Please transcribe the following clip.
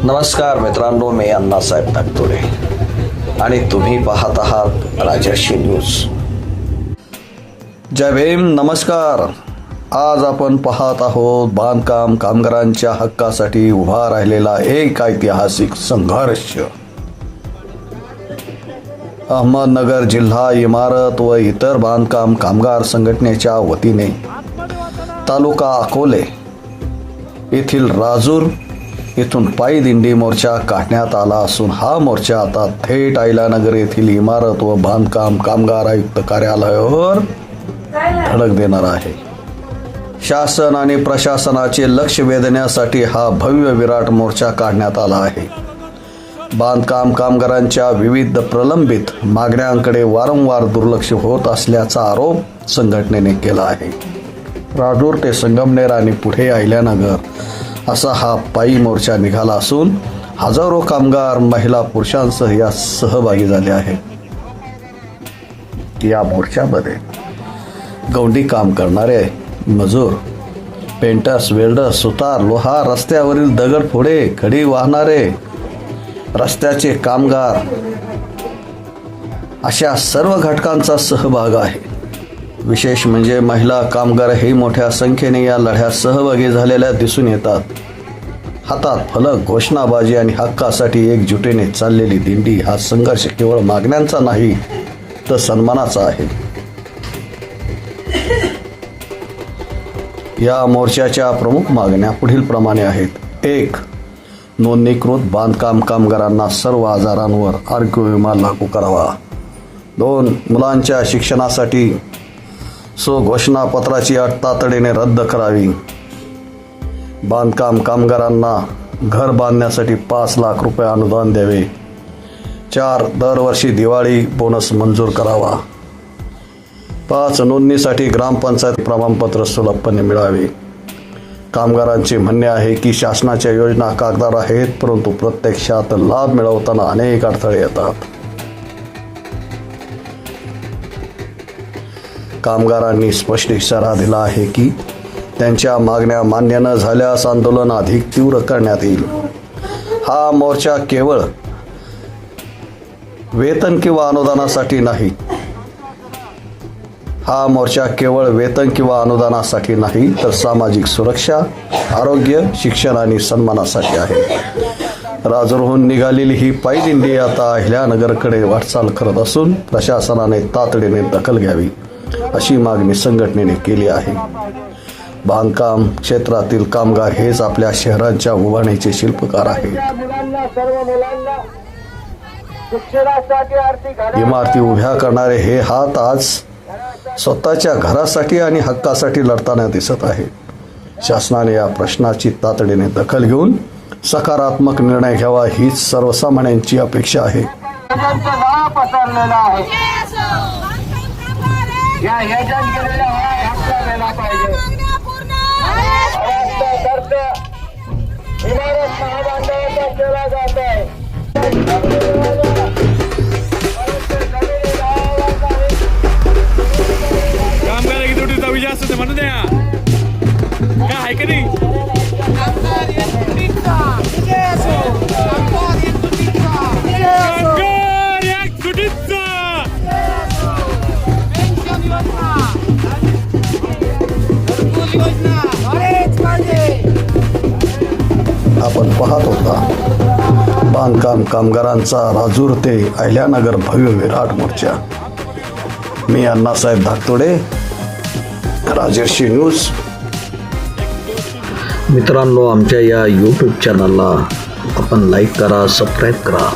नमस्कार मित्रांनो, मी अण्णासाहेब धाकतोडे आणि तुम्ही पाहत आहात राजर्षी न्यूज. जय भीम. नमस्कार. आज आपण पाहत आहोत बांधकाम कामगारांच्या हक्कासाठी उभा राहिलेला एक ऐतिहासिक संघर्ष. अहमदनगर जिल्हा इमारत व इतर बांधकाम कामगार संघटनेच्या वतीने तालुका अकोले येथील राजूर येथून पायी दिंडी मोर्चा काढण्यात आला असून हा मोर्चा आता थेट अहिल्यानगर येथील इमारत व बांधकाम कामगार आयुक्त कार्यालयावर धडक देणार आहे. शासन आणि प्रशासनाचे लक्ष वेधण्यासाठी हा भव्य विराट मोर्चा काढण्यात आला आहे. बांधकाम कामगारांच्या विविध प्रलंबित मागण्यांकडे वारंवार दुर्लक्ष होत असल्याचा आरोप संघटनेने केला आहे. राजूर ते संगमनेर आणि पुढे अहिल्यानगर असा हा पायी मोर्चा निघाला असून हजारो कामगार महिला पुरुषांसह या सहभागी झाले आहेत. या मोर्चामध्ये गौंडी काम करणारे मजूर, पेंटर्स, वेल्डर्स, सुतार, लोहार, रस्त्यावरील दगडफोडे, खडी वाहणारे, रस्त्याचे कामगार अशा सर्व घटकांचा सहभाग आहे. विशेष म्हणजे महिला कामगार हे मोठ्या संख्येने या लढ्यात सहभागी झालेल्या दिसून येतात. हातात फलक, घोषणाबाजी आणि हक्कासाठी एकजुटीने चाललेली दिंडी हा संघर्ष केवळ मागण्यांचा नाही तर सन्मानाचा आहे. या मोर्चाच्या प्रमुख मागण्या पुढील प्रमाणे आहेत. 1. नोंदणीकृत बांधकाम कामगारांना सर्व आजारांवर आरोग्य विमा लागू करावा. 2. मुलांच्या शिक्षणासाठी घोषणापत्राची अट तातडीने रद्द करावी. बांधकाम कामगारांना घर बांधण्यासाठी 5 लाख रुपये अनुदान द्यावे. 4. दरवर्षी दिवाळी बोनस मंजूर करावा. 5. नोंदणीसाठी ग्रामपंचायत प्रमाणपत्र सुलभपणे मिळावे. कामगारांचे म्हणणे आहे की शासनाच्या योजना कागदावर आहेत, परंतु प्रत्यक्षात लाभ मिळवताना अनेक अडथळे येतात. कामगारांनी स्पष्ट इशारा दिला आहे की त्यांच्या मागण्या मान्य न झाल्यास आंदोलन अधिक तीव्र करण्यात येईल. हा मोर्चा केवळ वेतन किंवा अनुदानासाठी नाही. तर सामाजिक सुरक्षा, आरोग्य, शिक्षण आणि सन्मानासाठी आहे. राजूरहून निघालेली ही पायी दिंडी आता अहिल्यानगरकडे वाटचाल करत असून प्रशासनाने तातडीने दखल घ्यावी अशी मागणी संघटनेने केली आहे. बांधकाम क्षेत्रातील कामगार हेच आपल्या शहरांच्या उभारणीचे शिल्पकार आहेत. इमारती उभ्या करणारे हे हात आज स्वतःच्या घरासाठी आणि हक्कासाठी लढताना दिसत आहेत. शासनाने या प्रश्नाची तातडीने दखल घेऊन सकारात्मक निर्णय घ्यावा हीच सर्वसामान्यांची अपेक्षा आहे. म्हणू द्या काय आहे का नाही. आपण पाहत होता बांधकाम कामगारांचा राजूर ते अहिल्यानगर भव्य विराट मोर्चा. मी अण्णासाहेब धाकतोडे, राजर्षी न्यूज. मित्रांनो, आमच्या या यूट्यूब चॅनलला आपण लाईक करा, सबस्क्राईब करा.